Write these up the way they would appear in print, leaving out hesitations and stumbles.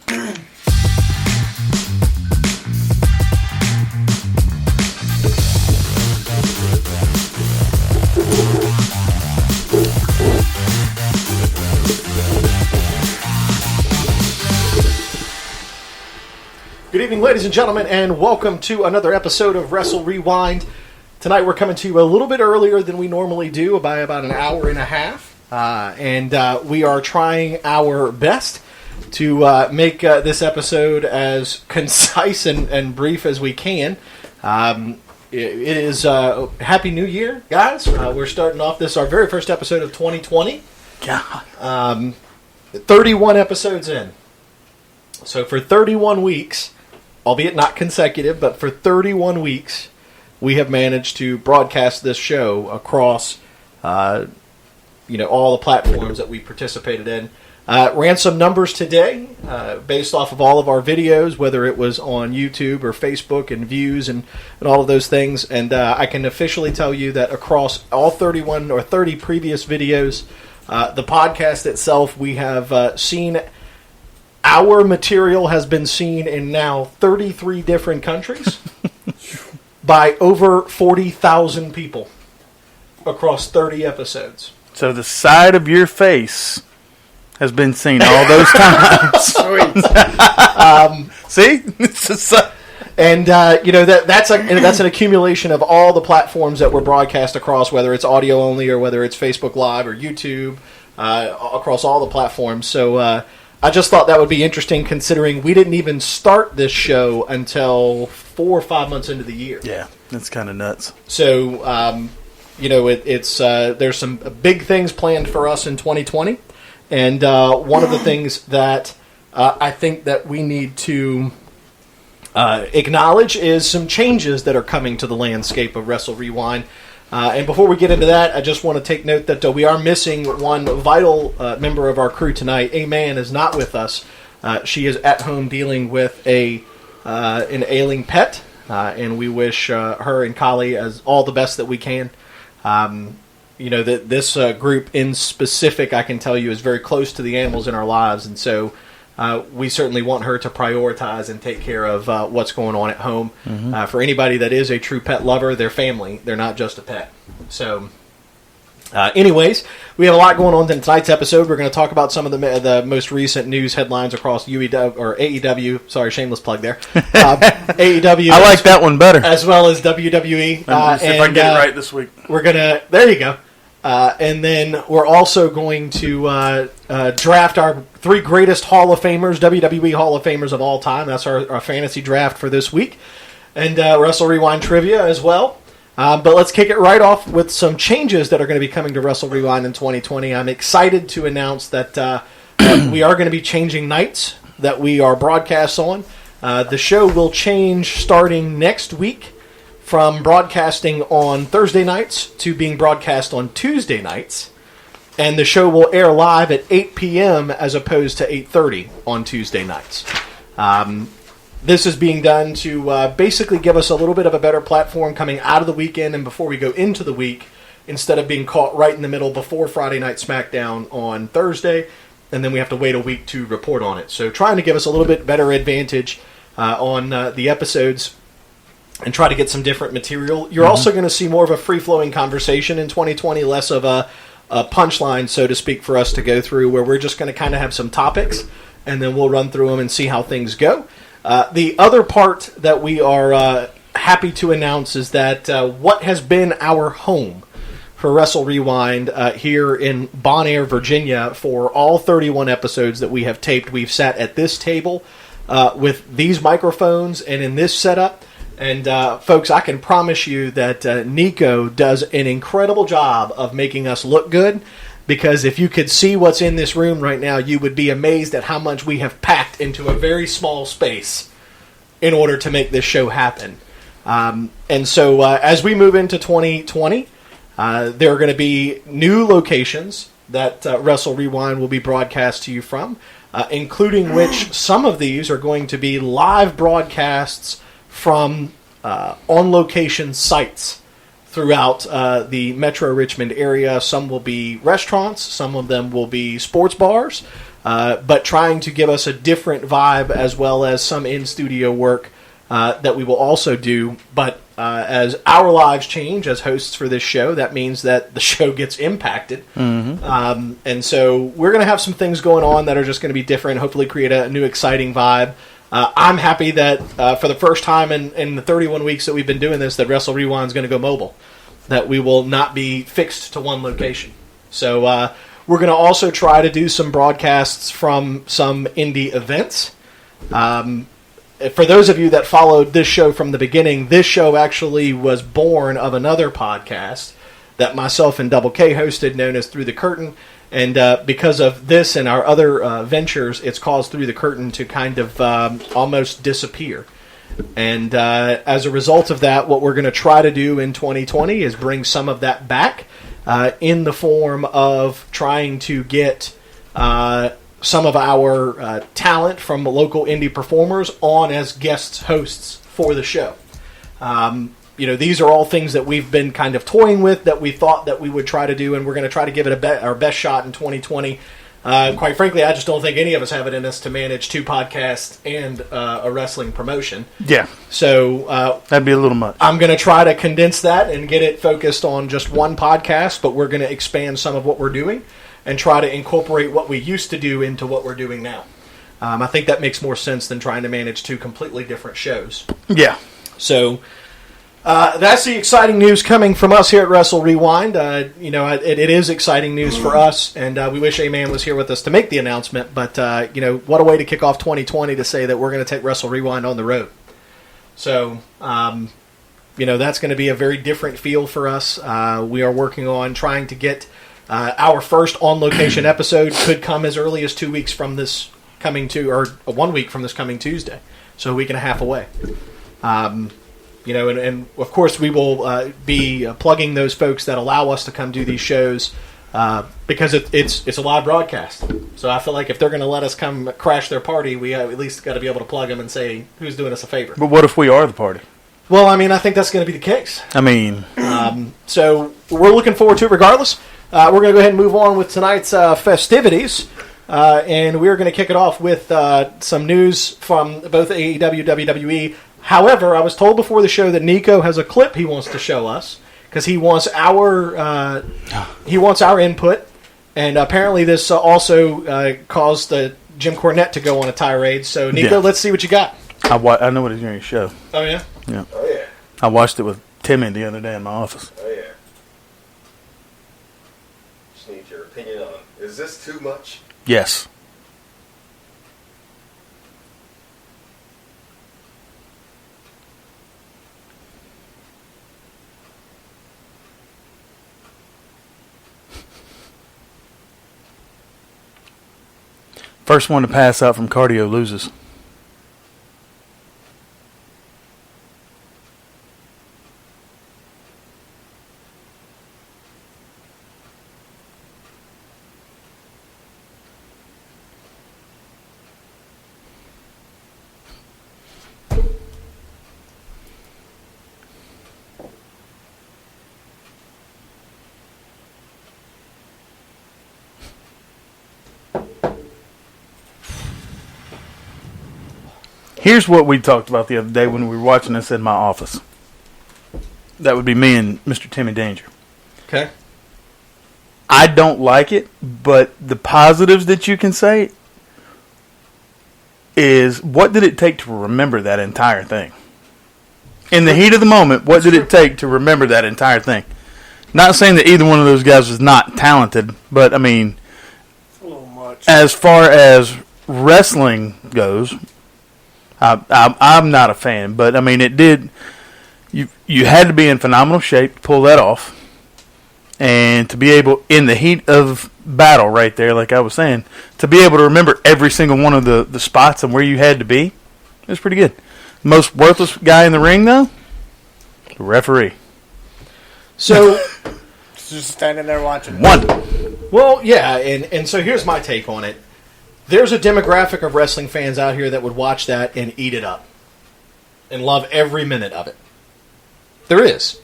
Good evening, ladies and gentlemen, and welcome to another episode of Wrestle Rewind. Tonight we're coming to you a little bit earlier than we normally do, by about an hour and a half. And we are trying our best to make this episode as concise and brief as we can. It is Happy New Year, guys. We're starting off our very first episode of 2020. God. 31 episodes in. So for 31 weeks, albeit not consecutive, but for 31 weeks, we have managed to broadcast this show across, all the platforms that we participated in. Ran some numbers today based off of all of our videos, whether it was on YouTube or Facebook and views and all of those things. And I can officially tell you that across all 31 or 30 previous videos, the podcast itself, we have seen... Our material has been seen in now 33 different countries by over 40,000 people across 30 episodes. So the side of your face has been seen all those times. Sweet. See? And that's an accumulation of all the platforms that were broadcast across, whether it's audio only or whether it's Facebook Live or YouTube, across all the platforms. So I just thought that would be interesting, considering we didn't even start this show until 4 or 5 months into the year. Yeah, that's kind of nuts. So, it's there's some big things planned for us in 2020, and one of the things that I think that we need to acknowledge is some changes that are coming to the landscape of Wrestle Rewind. And before we get into that, I just want to take note that we are missing one vital member of our crew tonight. A-Man is not with us. She is at home dealing with an ailing pet, and we wish her and Kali as all the best that we can. This group in specific, I can tell you, is very close to the animals in our lives, and so we certainly want her to prioritize and take care of what's going on at home. Mm-hmm. For anybody that is a true pet lover, they're family. They're not just a pet. So, anyways, we have a lot going on in tonight's episode. We're going to talk about some of the most recent news headlines across AEW. Sorry, shameless plug there. AEW. I like that one better. As well as WWE. Let me see if I can get it right this week. There you go. And then we're also going to draft our 3 greatest Hall of Famers, WWE Hall of Famers of all time. That's our fantasy draft for this week. And Wrestle Rewind trivia as well. But let's kick it right off with some changes that are going to be coming to Wrestle Rewind in 2020. I'm excited to announce that we are going to be changing nights that we are broadcast on. The show will change starting next week, from broadcasting on Thursday nights to being broadcast on Tuesday nights. And the show will air live at 8 p.m. as opposed to 8:30 on Tuesday nights. This is being done to basically give us a little bit of a better platform coming out of the weekend and before we go into the week, instead of being caught right in the middle before Friday Night SmackDown on Thursday, and then we have to wait a week to report on it. So trying to give us a little bit better advantage on the episodes, and try to get some different material. You're also going to see more of a free-flowing conversation in 2020, less of a punchline, so to speak, for us to go through, where we're just going to kind of have some topics, and then we'll run through them and see how things go. The other part that we are happy to announce is that what has been our home for Wrestle Rewind here in Bon Air, Virginia, for all 31 episodes that we have taped, we've sat at this table with these microphones and in this setup. And, folks, I can promise you that Nico does an incredible job of making us look good, because if you could see what's in this room right now, you would be amazed at how much we have packed into a very small space in order to make this show happen. And so as we move into 2020, there are going to be new locations that Wrestle Rewind will be broadcast to you from, including which some of these are going to be live broadcasts from on-location sites throughout the Metro Richmond area. Some will be restaurants, some of them will be sports bars, but trying to give us a different vibe as well as some in-studio work that we will also do. But as our lives change as hosts for this show, that means that the show gets impacted. And so we're going to have some things going on that are just going to be different, hopefully create a new exciting vibe. I'm happy that for the first time in the 31 weeks that we've been doing this, that Wrestle Rewind is going to go mobile, that we will not be fixed to one location. So we're going to also try to do some broadcasts from some indie events. For those of you that followed this show from the beginning, this show actually was born of another podcast that myself and Double K hosted, known as Through the Curtain. And because of this and our other ventures, it's caused Through the Curtain to kind of almost disappear. And as a result of that, what we're going to try to do in 2020 is bring some of that back in the form of trying to get some of our talent from local indie performers on as guest hosts for the show. These are all things that we've been kind of toying with that we thought that we would try to do, and we're going to try to give it our best shot in 2020. Quite frankly, I just don't think any of us have it in us to manage 2 podcasts and a wrestling promotion. Yeah. So that'd be a little much. I'm going to try to condense that and get it focused on just one podcast, but we're going to expand some of what we're doing and try to incorporate what we used to do into what we're doing now. I think that makes more sense than trying to manage 2 completely different shows. Yeah. So that's the exciting news coming from us here at Wrestle Rewind. It is exciting news for us, and we wish A-Man was here with us to make the announcement. But, what a way to kick off 2020 to say that we're going to take Wrestle Rewind on the road. So, that's going to be a very different feel for us. We are working on trying to get our first on-location episode could come as early as 2 weeks from this coming or 1 week from this coming Tuesday. So a week and a half away. And of course we will be plugging those folks that allow us to come do these shows because it's a live broadcast. So I feel like if they're going to let us come crash their party, we at least got to be able to plug them and say who's doing us a favor. But what if we are the party? Well, I think that's going to be the case. So we're looking forward to it regardless. We're going to go ahead and move on with tonight's festivities. And we're going to kick it off with some news from both AEW, WWE. However, I was told before the show that Nico has a clip he wants to show us because he wants our input. And apparently this also caused Jim Cornette to go on a tirade. So, Nico, Let's see what you got. I know what he's going to show. Oh, yeah? Yeah. Oh, yeah. I watched it with Timmy the other day in my office. Oh, yeah. Just need your opinion on, is this too much? Yes. First one to pass out from cardio loses. Here's what we talked about the other day when we were watching this in my office. That would be me and Mr. Timmy Danger. Okay. I don't like it, but the positives that you can say is, what did it take to remember that entire thing? In the heat of the moment, what did it take to remember that entire thing? Not saying that either one of those guys was not talented, but, I mean, it's a little much. As far as wrestling goes, I'm not a fan, but I mean, it did. You had to be in phenomenal shape to pull that off, and to be able, in the heat of battle, right there, like I was saying, to be able to remember every single one of the spots and where you had to be, it was pretty good. Most worthless guy in the ring, though, the referee. So, just standing there watching. Well, yeah, and so here's my take on it. There's a demographic of wrestling fans out here that would watch that and eat it up and love every minute of it. There is.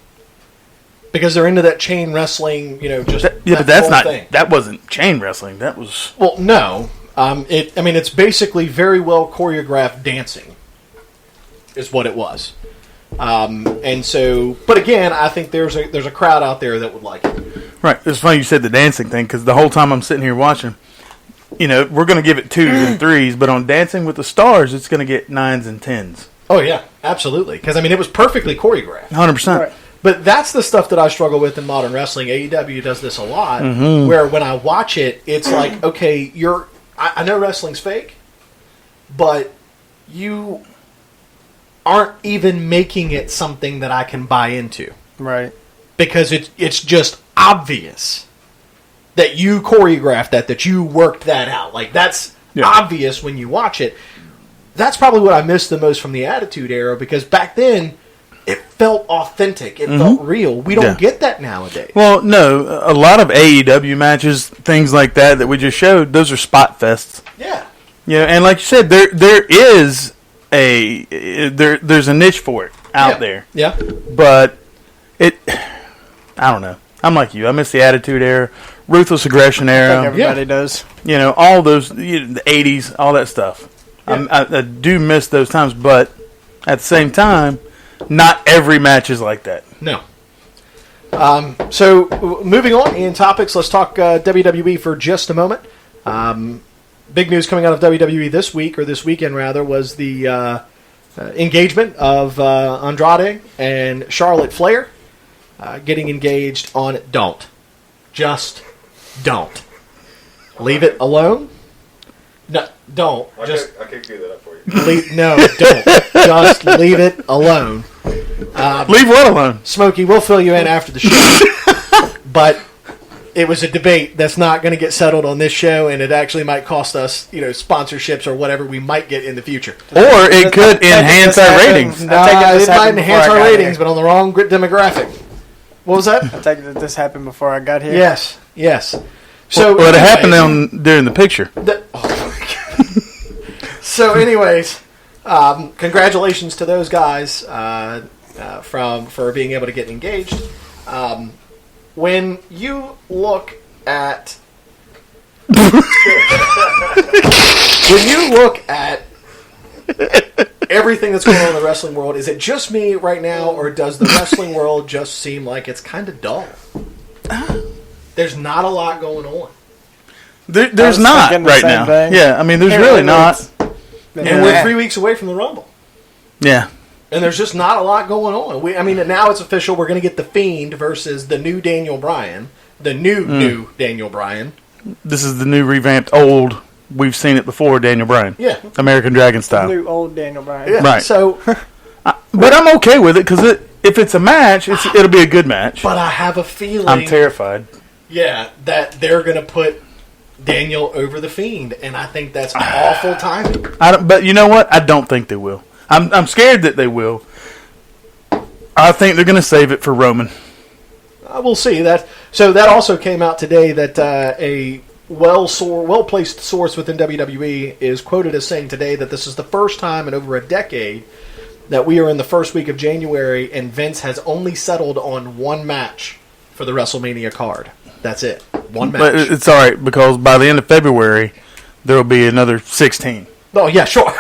Because they're into that chain wrestling, but that's not thing. That wasn't chain wrestling. That was... Well, no. It's basically very well choreographed dancing, is what it was. And so, but again, I think there's a crowd out there that would like it. Right. It's funny you said the dancing thing, because the whole time I'm sitting here watching, we're going to give it 2s and 3s, but on Dancing with the Stars, it's going to get 9s and 10s. Oh yeah, absolutely. Because it was perfectly choreographed. 100%. Right. But that's the stuff that I struggle with in modern wrestling. AEW does this a lot, where when I watch it, it's like, okay, I know wrestling's fake, but you aren't even making it something that I can buy into. Right. Because it's just obvious that you choreographed that you worked that out. Like, that's obvious when you watch it. That's probably what I missed the most from the Attitude Era, because back then, it felt authentic. It felt real. We don't get that nowadays. Well, no. A lot of AEW matches, things like that we just showed, those are spot fests. Yeah. And like you said, there is there's a niche for it out there. Yeah. But I don't know. I'm like you. I miss the Attitude Era, Ruthless Aggression I Era. think everybody does. All those, the 80s, all that stuff. Yeah. I do miss those times, but at the same time, not every match is like that. No. So, moving on in topics, let's talk WWE for just a moment. Big news coming out of WWE this week, or this weekend rather, was the engagement of Andrade and Charlotte Flair getting engaged on Don't. Just don't. Leave it alone. No, don't. I can't do that up for you. Don't. Just leave it alone. Leave what alone? Smokey, we'll fill you in after the show. But it was a debate that's not going to get settled on this show, and it actually might cost us, sponsorships or whatever we might get in the future. Or it could enhance our ratings. It might enhance our ratings, but on the wrong demographic. What was that? I take it that this happened before I got here. Yes. So, it happened during the picture. So, anyways, congratulations to those guys for being able to get engaged. When you look at everything that's going on in the wrestling world, is it just me right now, or does the wrestling world just seem like it's kind of dull? There's not a lot going on. There's not right now. Thing. Yeah, there's really not. And we're 3 weeks away from the Rumble. Yeah. And there's just not a lot going on. Now it's official. We're going to get The Fiend versus the new Daniel Bryan. The new Daniel Bryan. This is the new revamped old. We've seen it before, Daniel Bryan. Yeah. American Dragon style. New old Daniel Bryan. Yeah. Right. So, but I'm okay with it, because if it's a match, it'll be a good match. but I have a feeling. I'm terrified. Yeah, that they're going to put Daniel over The Fiend, and I think that's awful timing. But you know what? I don't think they will. I'm scared that they will. I think they're going to save it for Roman. We'll see. That also came out today that a well-placed source within WWE is quoted as saying today that this is the first time in over a decade that we are in the first week of January, and Vince has only settled on one match for the WrestleMania card. That's it. One match. But it's all right, because by the end of February, there will be another 16. Oh, yeah, sure.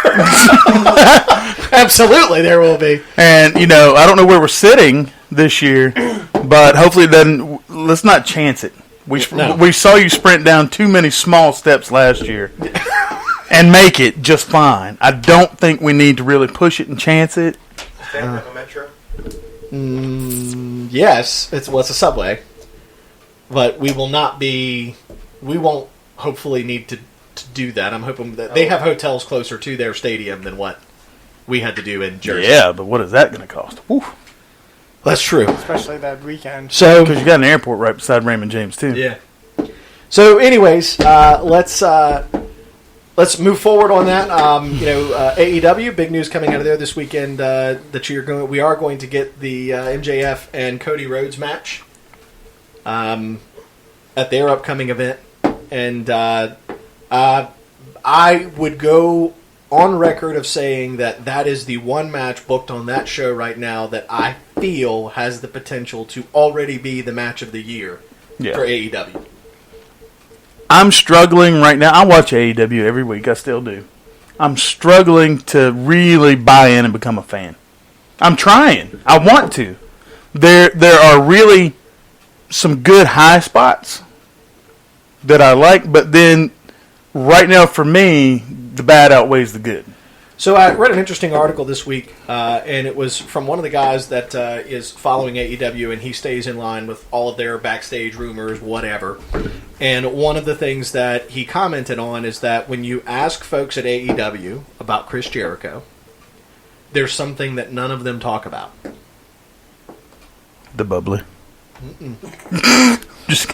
Absolutely, there will be. And, I don't know where we're sitting this year, but hopefully then let's not chance it. We saw you sprint down too many small steps last year and make it just fine. I don't think we need to really push it and chance it. Stand up a Metro? Yes, it's a subway. But we won't hopefully need to do that. I'm hoping that they have hotels closer to their stadium than what we had to do in Jersey. Yeah, but what is that going to cost? Whew. That's true. Especially that weekend. So, because you got an airport right beside Raymond James too. Yeah. So, anyways, let's move forward on that. AEW, big news coming out of there this weekend that we are going to get the MJF and Cody Rhodes match at their upcoming event, and I would go on record of saying that is the one match booked on that show right now that I feel has the potential to already be the match of the year for AEW. I'm struggling right now. I watch AEW every week. I still do. I'm struggling to really buy in and become a fan. I'm trying. I want to. There are really some good high spots that I like, but then right now for me, the bad outweighs the good. So I read an interesting article this week, and it was from one of the guys that is following AEW, and he stays in line with all of their backstage rumors, whatever. And one of the things that he commented on is that when you ask folks at AEW about Chris Jericho, there's something that none of them talk about. The bubbly. Just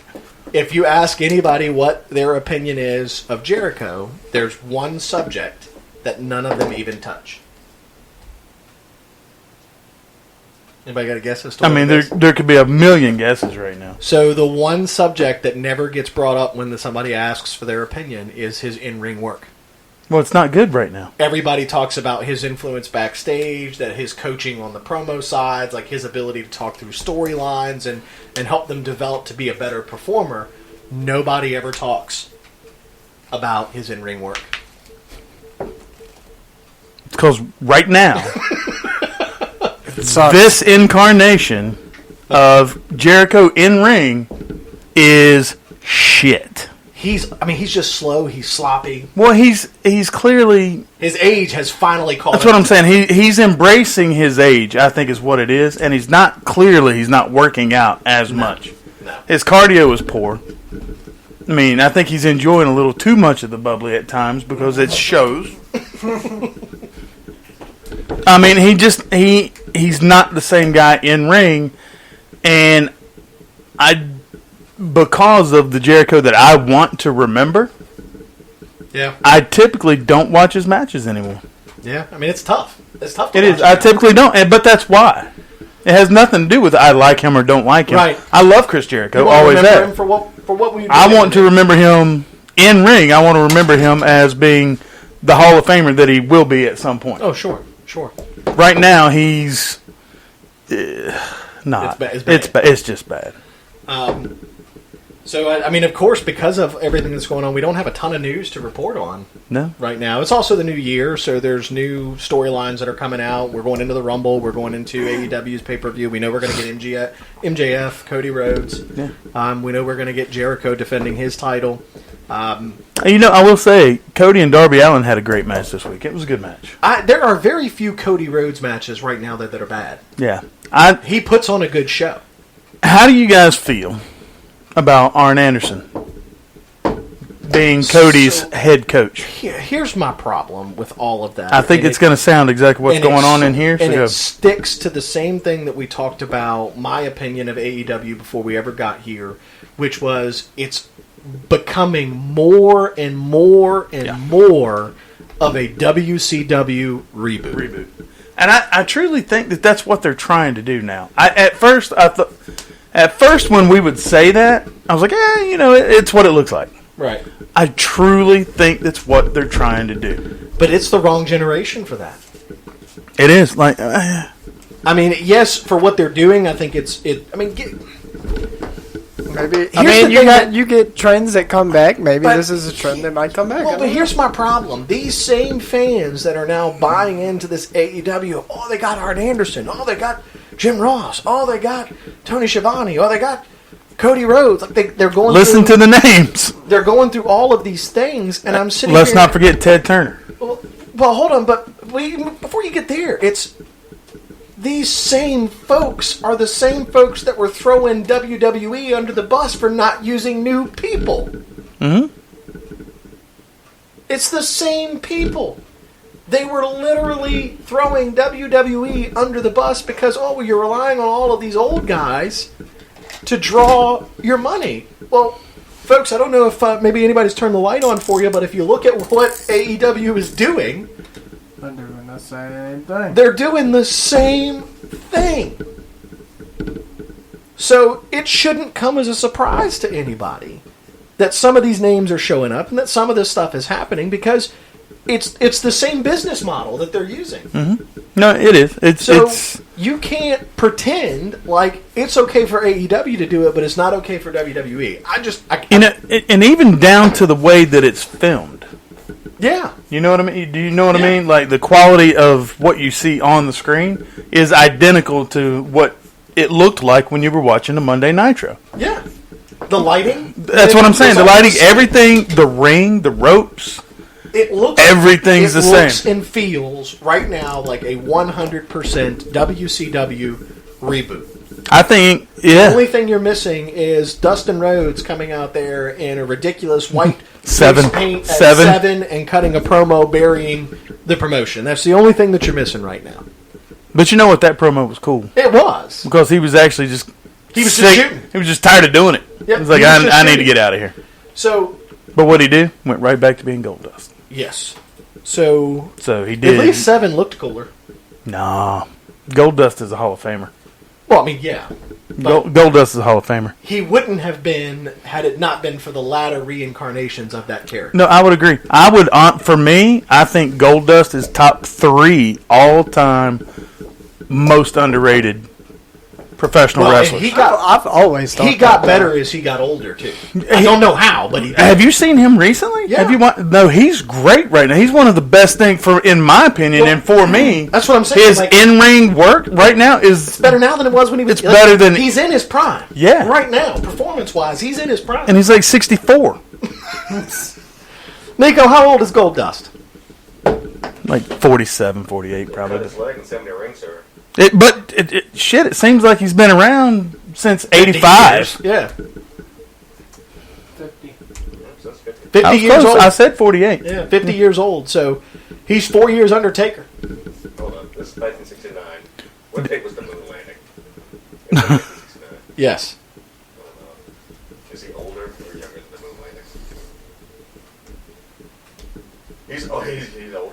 If you ask anybody what their opinion is of Jericho, there's one subject that none of them even touch. Anybody got a guess as to what it is? there could be a million guesses right now. So the one subject that never gets brought up when somebody asks for their opinion is his in-ring work. Well, it's not good right now. Everybody talks about his influence backstage, that his coaching on the promo sides, like his ability to talk through storylines and help them develop to be a better performer. Nobody ever talks about his in-ring work. It's because right now, sucks. this incarnation of Jericho in ring is shit. He's just slow. He's sloppy. Well, he's clearly. His age has finally caught That's up. what I'm saying. He's embracing his age, I think, is what it is, and he's not working out as much. No. His cardio is poor. I mean, I think he's enjoying a little too much of the bubbly at times because it shows. I mean, he's not the same guy in ring, and because of the Jericho that I want to remember, Yeah. I typically don't watch his matches anymore. Yeah. I mean, it's tough. It's tough to It is. watch I him. typically don't, but that's why. It has nothing to do with I like him or don't like him. Right. I love Chris Jericho. You want to Always remember have. him for what we I want to remember him in ring. I want to remember him as being the Hall of Famer that he will be at some point. Oh, sure. Right now, he's not. It's bad. It's just bad. So, I mean, of course, because of everything that's going on, we don't have a ton of news to report on No. right now. It's also the new year, so there's new storylines that are coming out. We're going into the Rumble. We're going into AEW's pay-per-view. We know we're going to get MJF, Cody Rhodes. Yeah. We know we're going to get Jericho defending his title. I will say, Cody and Darby Allin had a great match this week. It was a good match. There are very few Cody Rhodes matches right now that are bad. Yeah. He puts on a good show. How do you guys feel about Arn Anderson being Cody's head coach? Here's my problem with all of that. I think it's going to sound exactly what's going on in here. And So it sticks to the same thing that we talked about, my opinion of AEW before we ever got here, which was it's becoming more and more and more of a WCW reboot. And I truly think that that's what they're trying to do now. At first when we would say that, I was like, it's what it looks like. Right. I truly think that's what they're trying to do. But it's the wrong generation for that. It is like, I mean, yes, for what they're doing, I think Maybe. Here's You get trends that come back. Maybe But- this is a trend that might come back. Well, but here's my problem. These same fans that are now buying into this AEW, they got Arn Anderson. Oh, they got Jim Ross. Oh, they got Tony Schiavone. Oh, they got Cody Rhodes. Like they're going. listen to the names. They're going through all of these things, and I'm sitting. Let's here, not forget Ted Turner. Well, hold on, but before you get there, it's these same folks are the same folks that were throwing WWE under the bus for not using new people. Mm-hmm. It's the same people. They were literally throwing WWE under the bus because, you're relying on all of these old guys to draw your money. Well, folks, I don't know if maybe anybody's turned the light on for you, but if you look at what AEW is doing, They're doing the same thing. they're doing the same thing. So it shouldn't come as a surprise to anybody that some of these names are showing up and that some of this stuff is happening because it's the same business model that they're using. Mm-hmm. No, it is. It's you can't pretend like it's okay for AEW to do it, but it's not okay for WWE. And even down to the way that it's filmed. Yeah. You know what I mean? Do you know what I Yeah. mean? Like, the quality of what you see on the screen is identical to what it looked like when you were watching a Monday Nitro. Yeah. The lighting. That's what I'm saying. The lighting, everything, the ring, the ropes. It looks. Everything's the same. It looks and feels right now like a 100% WCW reboot. I think, The only thing you're missing is Dustin Rhodes coming out there in a ridiculous white Seven. face paint at Seven. 7 and cutting a promo burying the promotion. That's the only thing that you're missing right now. But you know what? That promo was cool. It was. Because he was actually just... He was sick. just shooting. He was just tired of doing it. Yep, He was like, he was just I need to shooting. get out of here. So, But what'd he do? Went right back to being Goldust. yes. So, So he did. at least 7 looked cooler. Nah. Goldust is a Hall of Famer. Well, I mean, yeah. But Goldust is a Hall of Famer. he wouldn't have been had it not been for the latter reincarnations of that character. No, I would agree. I would, for me, I think Goldust is top 3 all-time most underrated professional Well, and wrestlers. he got I've always thought he got that. better as he got older too. I don't know how, but he did. Have you seen him recently? Yeah. Have you? No, he's great right now. He's one of the best things in my opinion, Well, and for me, that's what I'm saying. his Like, in-ring work right now is better now than it was when he was. It's better than- he's in his prime. Yeah. right now, performance-wise, he's in his prime. and he's like 64, Nico, how old is Goldust? like 47, 48 probably. Cut his leg and sent me a ring, sir. Shit, it seems like he's been around since 85. Yeah, 50. So that's 50. 50 I was years close. old. I said 48. Yeah, 50 years old. So he's 4 years Undertaker. Hold on. This is 1969. What date was the moon landing? In 1969. Yes. Is he older or younger than the moon landing? He's older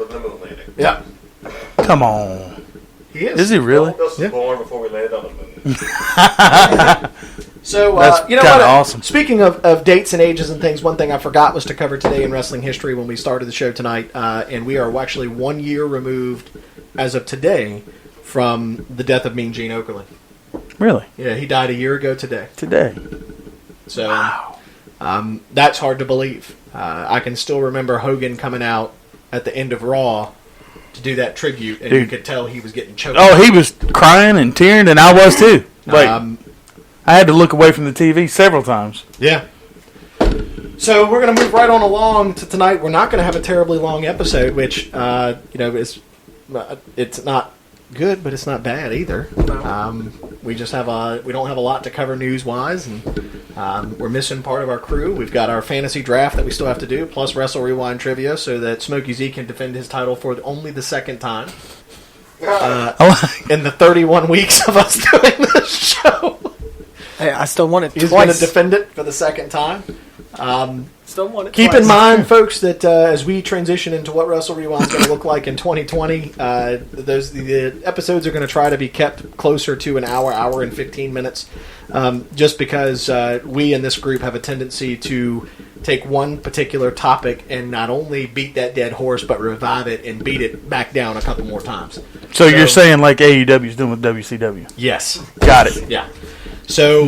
than the moon landing. Yeah, Come on, he is. is he really? Goldust was Yeah. born before we landed on the moon. So, That's you know kinda what? awesome. Speaking of dates and ages and things, one thing I forgot was to cover today in wrestling history when we started the show tonight, and we are actually 1 year removed as of today from the death of Mean Gene Okerlund. Really? Yeah, he died a year ago today. Today? So that's hard to believe. I can still remember Hogan coming out at the end of Raw to do that tribute, and you Dude. could tell he was getting choked. Oh, he was crying and tearing, and I was too. Like, I had to look away from the TV several times. Yeah. So we're going to move right on along to tonight. We're not going to have a terribly long episode, which it's not good, but it's not bad either. We just have we don't have a lot to cover news wise, and we're missing part of our crew. We've got our fantasy draft that we still have to do, plus Wrestle Rewind trivia, so that Smokey Z can defend his title for only the second time in the 31 weeks of us doing this show. Hey, I still want it He's going to twice. defend it for the second time. Still want it Keep twice. in mind, folks, that as we transition into what Wrestle Rewind is going to look like in 2020, the episodes are going to try to be kept closer to an hour and 15 minutes, just because we in this group have a tendency to take one particular topic and not only beat that dead horse, but revive it and beat it back down a couple more times. So you're saying like AEW's doing with WCW? Yes. Got it. Yeah. So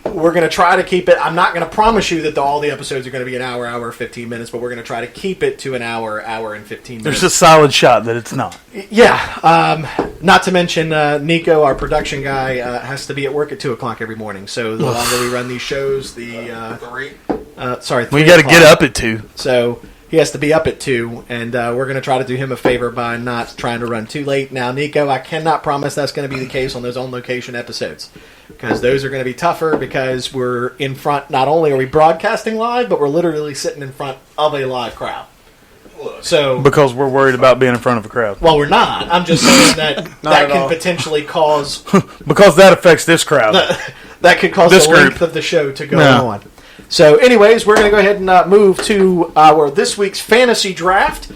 we're going to try to keep it. I'm not going to promise you that all the episodes are going to be an hour, 15 minutes, but we're going to try to keep it to an hour and 15 minutes. There's a solid shot that it's not. Yeah. Not to mention Nico, our production guy, has to be at work at 2 o'clock every morning. So the longer we run these shows, the 3. sorry, 3 We got to get o'clock. up at 2. So he has to be up at 2, and we're going to try to do him a favor by not trying to run too late. Now, Nico, I cannot promise that's going to be the case on those on-location episodes, because those are going to be tougher because we're in front, not only are we broadcasting live, but we're literally sitting in front of a live crowd. So, Because we're worried about being in front of a crowd. well, we're not. I'm just saying that that at can all. potentially cause Because that affects this crowd. that could cause This the group. length of the show to go No. on. So, anyways, we're going to go ahead and move to our this week's fantasy draft.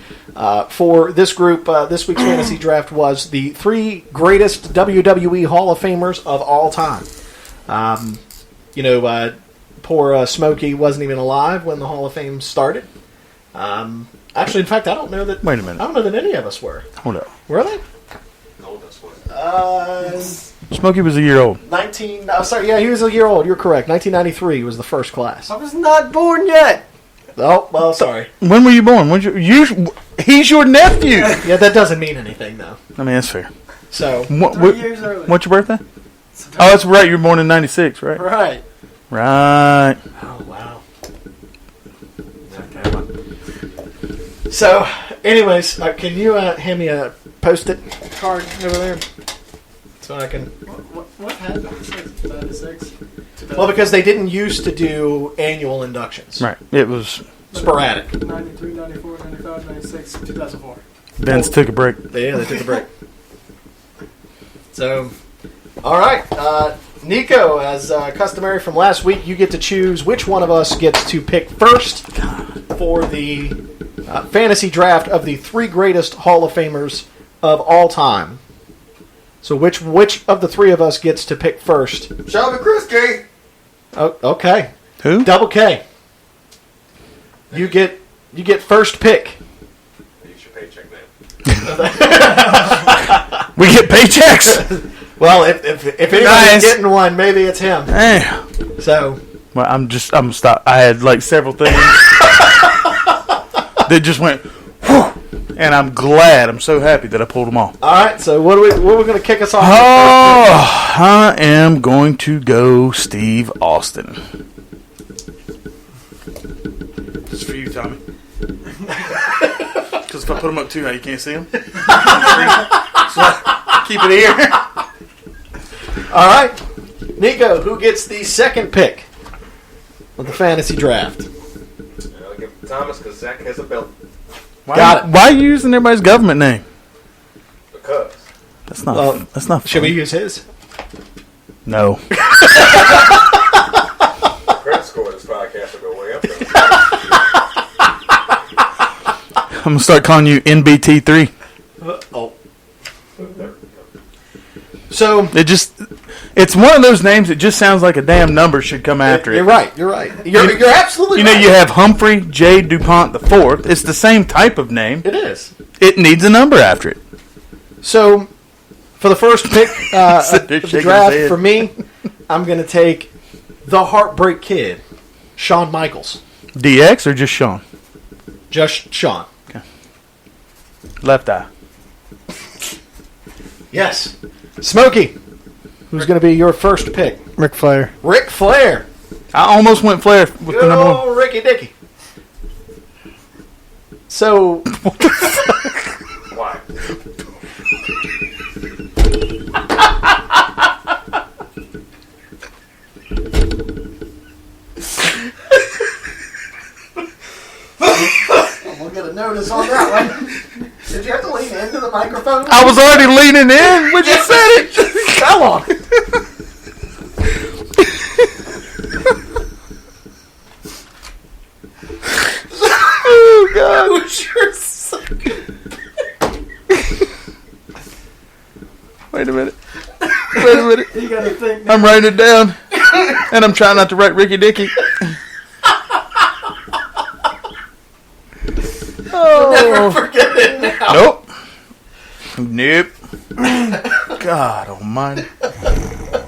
For this group, this week's fantasy draft was the 3 greatest WWE Hall of Famers of all time. Poor Smokey wasn't even alive when the Hall of Fame started. Actually, in fact, I don't know that. Wait a minute. I don't know that any of us were. Hold up. Were they? How old was it? Smokey was a year old. 19. Oh, sorry. Yeah, he was a year old. You're correct. 1993 was the first class. I was not born yet. Oh, well, sorry. When were you born? He's your nephew. Yeah, that doesn't mean anything, though. I mean, that's fair. So, 3 years early. What's your birthday? Oh, that's right. You were born in 96, right? Right. Right. oh wow. So, anyways, can you hand me a post-it card over there so I can? What happened? 96. Well, because they didn't used to do annual inductions. Right. It was. Sporadic. 93, 94, 95, 96, 2004. Vince took a break. Yeah, they took a break. So, all right. Nico, as customary from last week, you get to choose which one of us gets to pick first for the fantasy draft of the 3 greatest Hall of Famers of all time. So which of the 3 of us gets to pick first? Shelby Christie. Oh, okay. Who? Double K. You get first pick. Use your paycheck, man. We get paychecks. Well, if anybody's Nice. getting one, maybe it's him. Hey. So, Well, I'm stop. I had like several things that just went, whew, and I'm so happy that I pulled them all. all right. So, what are we going to kick us off? Oh, I am going to go Steve Austin. Just for you, Tommy. Because if I put them up too high, you can't see them. So keep it here. All right, Nico, who gets the second pick of the fantasy draft? I'll give it to Thomas because Zach has a belt. Got it. Why are you using everybody's government name? Because. That's not. Well, that's not. Should we funny. use his? No. Credit score of this podcast will go way up there. I'm gonna start calling you NBT3. Oh. So It's one of those names that just sounds like a damn number should come after you're it. right. You're right. You're absolutely You know, right. you have Humphrey J. DuPont IV. It's the same type of name. It is. It needs a number after it. So, for the first pick Sit there of the shaking draft his head. for me, I'm going to take the Heartbreak Kid, Shawn Michaels. DX or just Sean? Just Shawn. Left eye. Yes. Smokey, who's going to be your first pick? Ric Flair. Ric Flair. I almost went Flair with Good the number one. old Ricky Dicky. So, Why? we'll get a notice on that one. Did you have to lean into the microphone? I was already leaning in when you said it. Come on. Oh, God. Who's your second? Wait a minute. Wait a minute. You gotta think. I'm writing it down. And I'm trying not to write Ricky Dicky. Never forget it now. Nope. Nope. God almighty.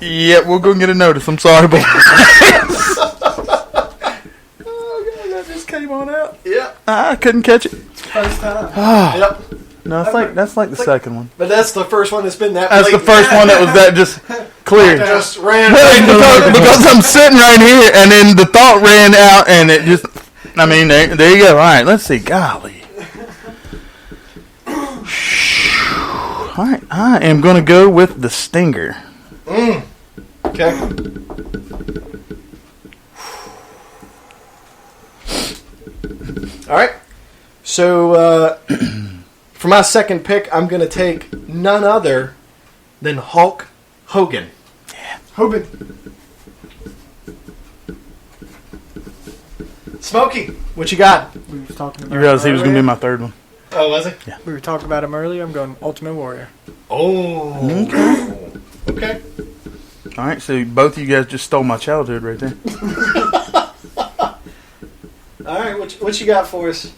Yeah, we'll go and get a notice. I'm sorry, boy. Oh, God, that just came on out. Yeah. I couldn't catch it. First time. Yep. No, that's like the second one. But that's the first one that's been that That's the blatant. first one that was that just clear. Just ran. because I'm sitting right here, and then the thought ran out, and it just. I mean, there you go. All right, let's see. Golly. All right, I am going to go with the Stinger. Okay. All right. So, for my second pick, I'm going to take none other than Hulk Hogan. Hogan. Smokey, what you got? We were talking about You realize he was going to be earlier. my third one. Oh, was it? We were talking about him earlier. I'm going Ultimate Warrior. Oh. Okay. All right, so both of you guys just stole my childhood right there. All right, what you got for us?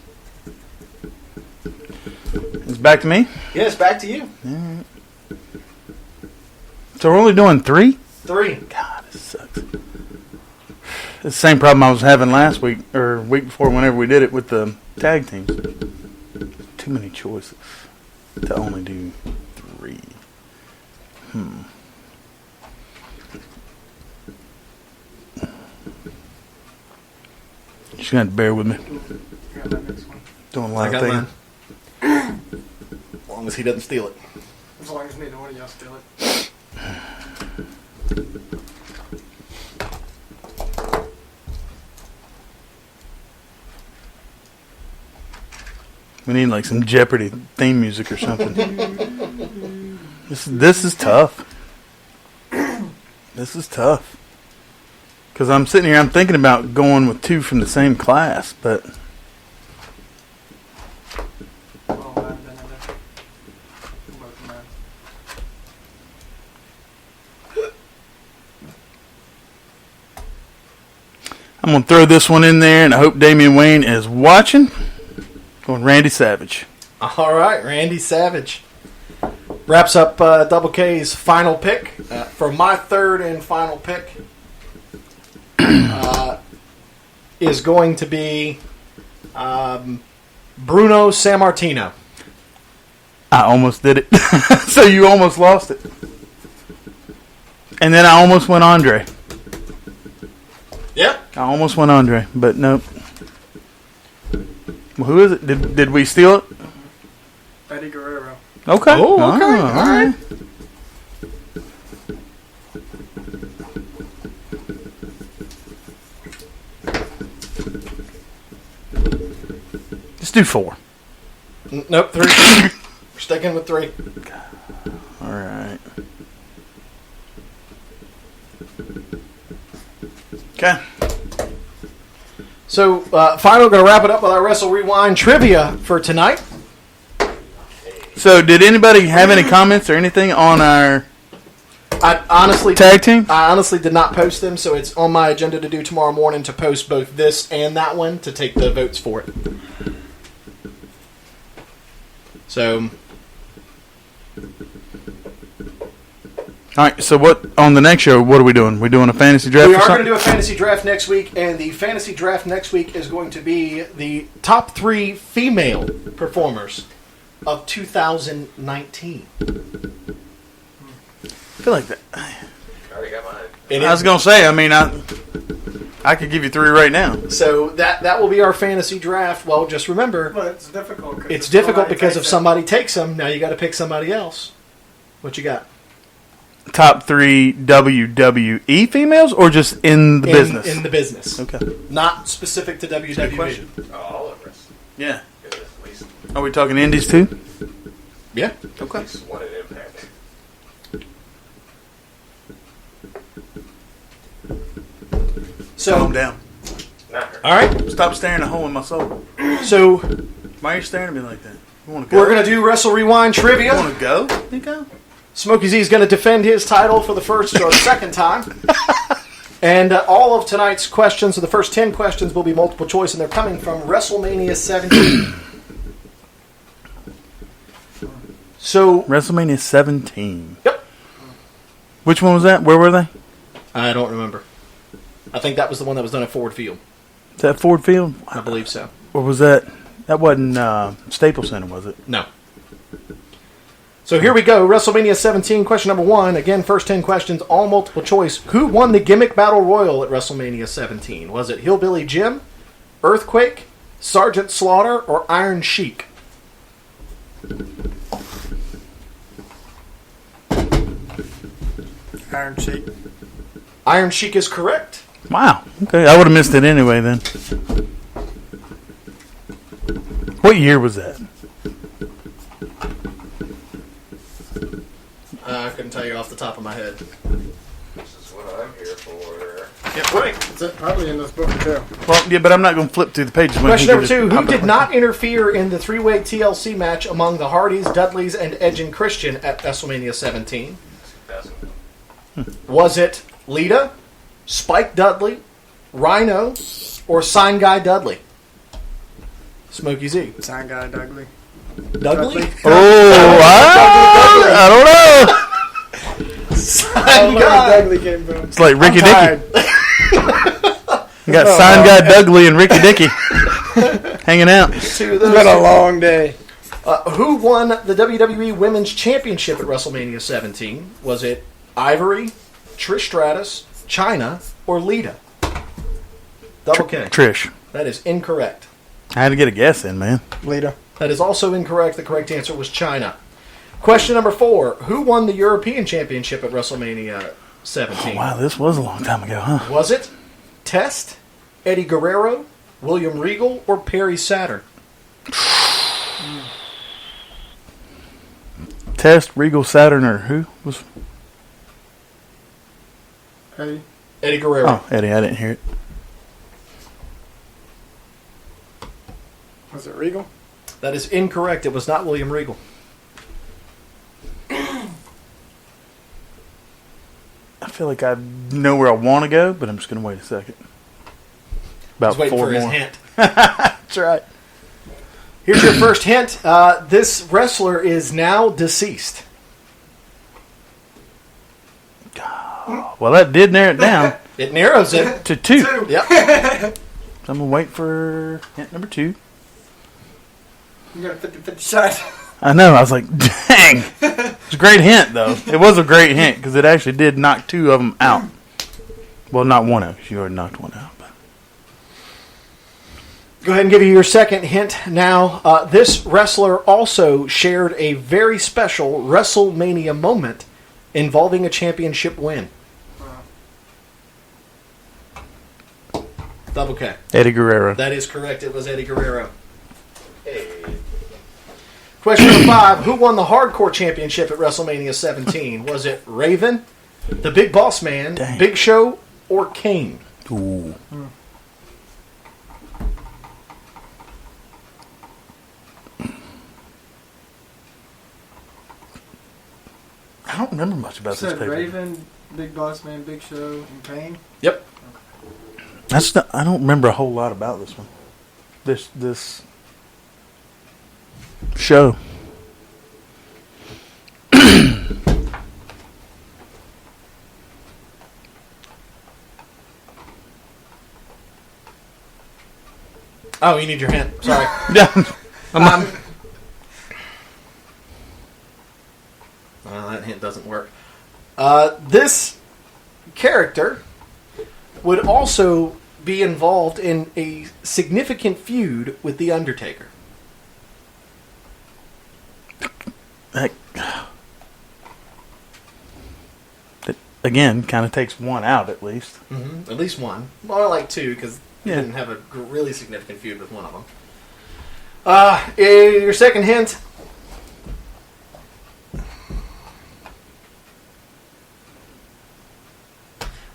It's back to me. Yes, back to you. So we're only doing 3? 3. God, this sucks. It's the same problem I was having last week, or week before, whenever we did it with the tag teams. Too many choices to only do 3. Just gonna have to bear with me. Got that next one. Doing a I lot of got things. mine. As long as he doesn't steal it. As long as neither one of y'all steal it. We need like some Jeopardy theme music or something. This is tough. This is tough. Because I'm sitting here, I'm thinking about going with 2 from the same class, but Oh, mine, then I did. Both of mine. I'm going to throw this one in there, and I hope Damian Wayne is watching. Going Randy Savage. All right, Randy Savage. Wraps up Double K's final pick. For my third and final pick is going to be Bruno Sammartino. I almost did it. So you almost lost it. And then I almost went Andre. Yep. I almost went Andre, but nope. Well, who is it? Did we steal it? Eddie Guerrero. Okay. Oh, okay. All All right. Let's do 4. Nope, 3. We're sticking with 3. All right. Okay. So, finally, going to wrap it up with our Wrestle Rewind trivia for tonight. So, did anybody have any comments or anything on our I honestly tag team? I honestly did not post them, so it's on my agenda to do tomorrow morning to post both this and that one to take the votes for it. So, All right. So, what on the next show? What are we doing? We doing a fantasy draft? we or are going something? to do a fantasy draft next week, and the fantasy draft next week is going to be the top 3 female performers of 2019. I feel like that. I already got mine. And I was gonna say. I mean, I could give you 3 right now. so that will be our fantasy draft. Well, just remember, Well, it's difficult. it's difficult because if takes it. somebody takes them, now you got to pick somebody else. What you got? Top 3 WWE females, or just in the business? In the business. Okay. Not specific to WWE. question. Oh, all of us. Yeah. There's at least, Are we talking indies too? Yeah. at least one at Impact. So, Calm down. Not her. all right. Stop staring a hole in my soul. So, Why are you staring at me like that? You want to go? we're going to do Wrestle Rewind You trivia. want to go? You go. Smokey Z is going to defend his title for the first or second time. And all of tonight's questions, so the first 10 questions, will be multiple choice, and they're coming from WrestleMania 17. So, WrestleMania 17. yep. Which one was that? Where were they? I don't remember. I think that was the one that was done at Ford Field. Is that Ford Field? I believe so. Or was that? That wasn't Staples Center, was it? No. So here we go. WrestleMania 17, question number 1. Again, first 10 questions, all multiple choice. Who won the gimmick battle royal at WrestleMania 17? Was it Hillbilly Jim, Earthquake, Sergeant Slaughter, or Iron Sheik? Iron Sheik. Iron Sheik is correct. Wow. Okay, I would have missed it anyway then. What year was that? I couldn't tell you off the top of my head. This is what I'm here for. Yeah, right. It's probably in this book too. Well, yeah, but I'm not going to flip through the pages. When Question he number can 2. just Who pop did up not interfere in the three-way TLC match among the Hardys, Dudleys, and Edge and Christian at WrestleMania 17? 2000. Was it Lita, Spike Dudley, Rhino, or Sign Guy Dudley? Smokey Z. Sign guy Dudley. Dudley? Oh, I don't know. It's like Ricky Dicky. tired. You got Sign Guy Dudley and Ricky Dicky hanging out. Two of It's those. been a long day. Who won the WWE Women's Championship at WrestleMania 17? Was it Ivory, Trish Stratus, Chyna, or Lita? Double K. Trish. That is incorrect. I had to get a guess in, man. Lita. That is also incorrect. The correct answer was Chyna. Question number 4. Who won the European Championship at WrestleMania 17? Wow, this was a long time ago, huh? Was it Test, Eddie Guerrero, William Regal, or Perry Saturn? Test, Regal, Saturn, or who was? Eddie. Eddie Guerrero. Oh, Eddie. I didn't hear it. Was it Regal? That is incorrect. It was not William Regal. I feel like I know where I want to go, but I'm just going to wait a second. About He's waiting 4 for his more. hint. That's right. Here's your first hint. This wrestler is now deceased. Well, that did narrow it down It narrows it. to 2. Yep. So I'm going to wait for hint number 2. You got a 50-50 shot. I know. I was like, dang. It's a great hint, though. It was a great hint because it actually did knock 2 of them out. Well, not one of them. You already knocked one out. But. Go ahead and give you your second hint now. This wrestler also shared a very special WrestleMania moment involving a championship win. Double K. Eddie Guerrero. That is correct. It was Eddie Guerrero. Hey. Question number 5. Who won the Hardcore Championship at WrestleMania 17? Was it Raven, the Big Boss Man, Dang. Big Show, or Kane? Ooh. I don't remember much about this Said paper. Raven, Big Boss Man, Big Show, and Kane. Yep. I don't remember a whole lot about this one. This show. Oh, you need your hint. Sorry. Yeah. That hint doesn't work. This character would also be involved in a significant feud with The Undertaker. That again kind of takes one out at least. Mm-hmm. At least one. More like 2, because you Yeah. didn't have a really significant feud with one of them. Your second hint.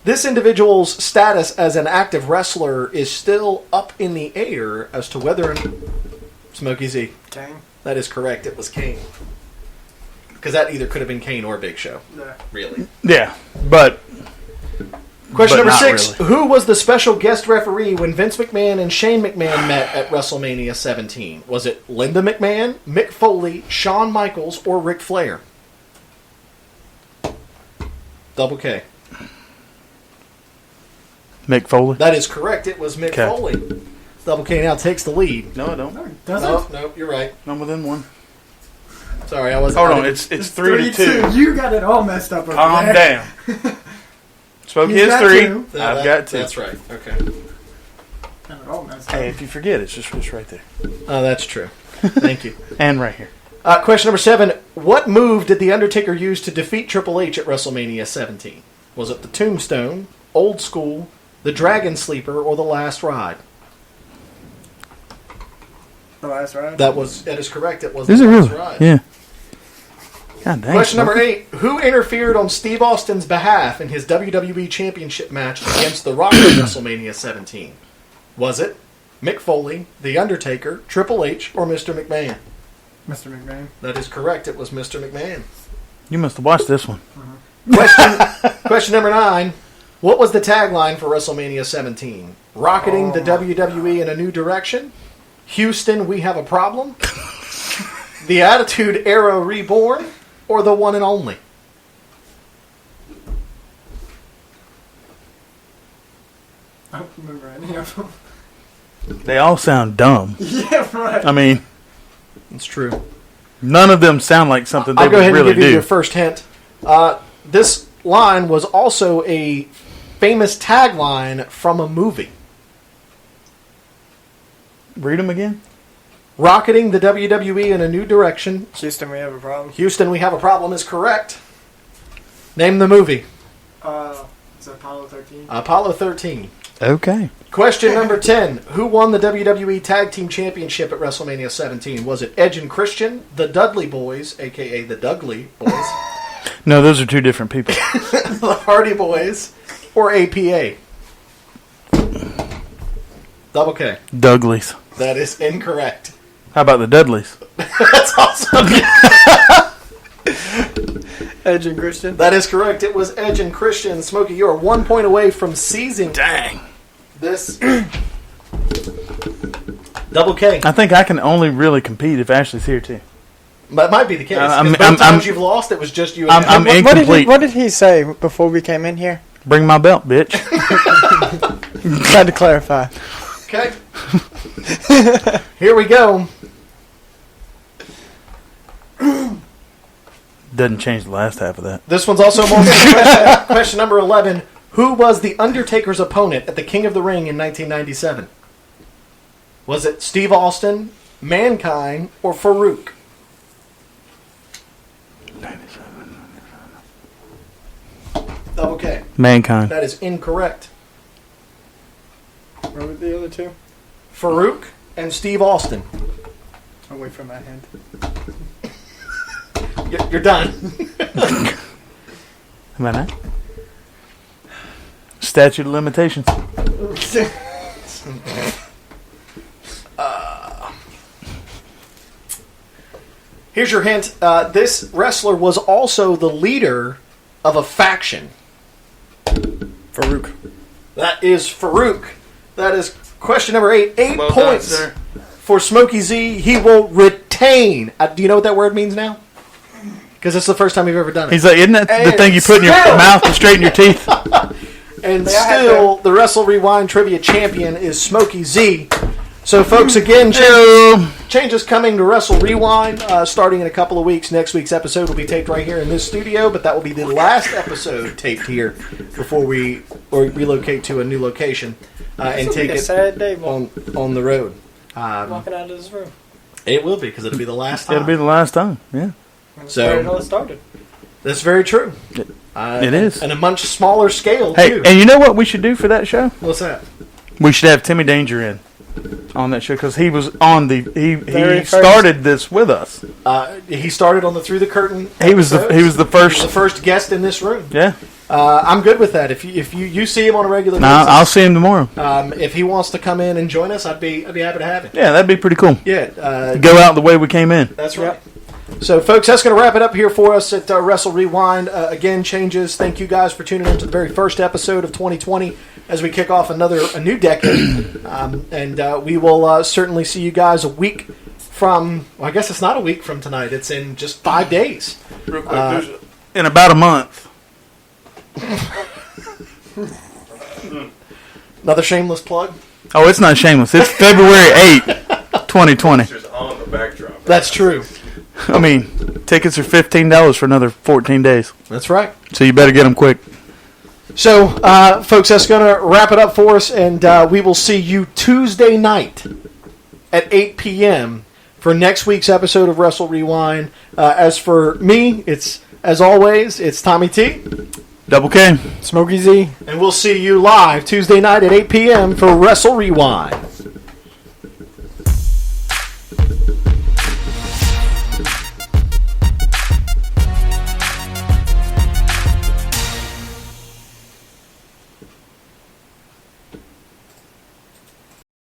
This individual's status as an active wrestler is still up in the air as to whether... Smokey Z. Kane. That is correct. It was Kane. Because that either could have been Kane or Big Show. Yeah. Really. Yeah, but Question but number not 6. really. Who was the special guest referee when Vince McMahon and Shane McMahon met at WrestleMania 17? Was it Linda McMahon, Mick Foley, Shawn Michaels, or Ric Flair? Double K. Mick Foley. That is correct. It was Mick Okay. Foley. Double K now takes the lead. No, I don't. Does No, it? no, you're right. I'm within one. Sorry, I wasn't. Hold I on, didn't- it's 3-2. You got it all messed up over Calm there. down. Smokey He's has got 3. 2. No, I've that- got 2. That's right. Okay. Got it all messed Hey, up. if you forget, it's right there, Oh, that's true. Thank you. and right here. Question number 7. What move did The Undertaker use to defeat Triple H at WrestleMania 17? Was it the Tombstone, Old School, the Dragon Sleeper, or the Last Ride? The last ride. That is correct. It was Is the it Last really? Ride. Yeah. God dang. Question number Smokey. 8. Who interfered on Steve Austin's behalf in his WWE Championship match against The Rock at WrestleMania 17? Was it Mick Foley, The Undertaker, Triple H, or Mr. McMahon? Mr. McMahon. That is correct. It was Mr. McMahon. You must have watched this one. Question number 9. What was the tagline for WrestleMania 17? Rocketing the WWE in a new direction? Houston, we have a problem? The Attitude Era Reborn? Or the one and only? I don't remember any of them. They all sound dumb. Yeah, right. I mean, It's true. none of them sound like something they I'll go would ahead really and give you do. your first hint. This line was also a famous tagline from a movie. Read them again. Rocketing the WWE in a new direction. Houston, we have a problem. Houston, we have a problem is correct. Name the movie. It's Apollo 13. Apollo 13. Okay. Question number 10. Who won the WWE Tag Team Championship at WrestleMania 17? Was it Edge and Christian, the Dudley Boys, a.k.a. the Dudley Boys, No, those are two different people. the Hardy Boys, or APA? Double K. Dougleys. That is incorrect. How about the Dudleys? That's awesome. Edge and Christian. That is correct. It was Edge and Christian. Smokey, you are 1 point away from seizing Dang. this. Double K. I think I can only really compete if Ashley's here too. That might be the case. 'Cause I'm- both I'm- times you've lost, it was just you and I'm him. incomplete. What did he say before we came in here? Bring my belt, bitch. Tried to clarify. Okay. Here we go. Doesn't change the last half of that. This one's also multiple question. Question number 11. Who was The Undertaker's opponent at the King of the Ring in 1997? Was it Steve Austin, Mankind, or Farouk? Double K. Mankind. That is incorrect. What were the other two? Farouk and Steve Austin. Away from that hand. You're done. Am I not? Statute of limitations. Here's your hint. This wrestler was also the leader of a faction. Farouk. That is Farouk. That is question number 8. 8 Well done, points sir. for Smokey Z. He will retain. Do you know what that word means now? Because it's the first time we've ever done it. He's like, isn't that the And thing you put in your still- mouth to straighten your teeth? And May I have still, the Wrestle Rewind Trivia Champion is Smokey Z. So, folks, again, changes coming to Wrestle Rewind starting in a couple of weeks. Next week's episode will be taped right here in this studio, but that will be the last episode taped here before we relocate to a new location and take a it sad day, Mom. on the road. Walking out of this room. It will be, because it'll be the last time. It'll be the last time. Yeah. So- Where it all started. That's very true. It is. And a much smaller scale, Hey, too. and you know what we should do for that show? What's that? We should have Timmy Danger in on that show because he was on the he Very first. started this with us. He started on the Through the Curtain. He was the episodes. the first. the first guest in this room. Yeah. I'm good with that. If you see him on a regular Nah, basis, I'll see him tomorrow. if he wants to come in and join us, I'd be happy to have him. Yeah, that'd be pretty cool. Yeah, Go out the way we came in. that's right. So, folks, that's going to wrap it up here for us at Wrestle Rewind. Again, changes. Thank you guys for tuning in to the very first episode of 2020 as we kick off a new decade. And we will certainly see you guys a week from. Well, I guess it's not a week from tonight. It's in just 5 days. Real quick, in about a month. Another shameless plug. Oh, it's not shameless. It's February 8th, 2020. Pictures on the backdrop. That's true. I mean, tickets are $15 for another 14 days. That's right. So you better get them quick. So, folks, that's going to wrap it up for us, and we will see you Tuesday night at 8 p.m. for next week's episode of Wrestle Rewind. As for me, as always, it's Tommy T, Double K. Smokey Z. and we'll see you live Tuesday night at 8 p.m. for Wrestle Rewind.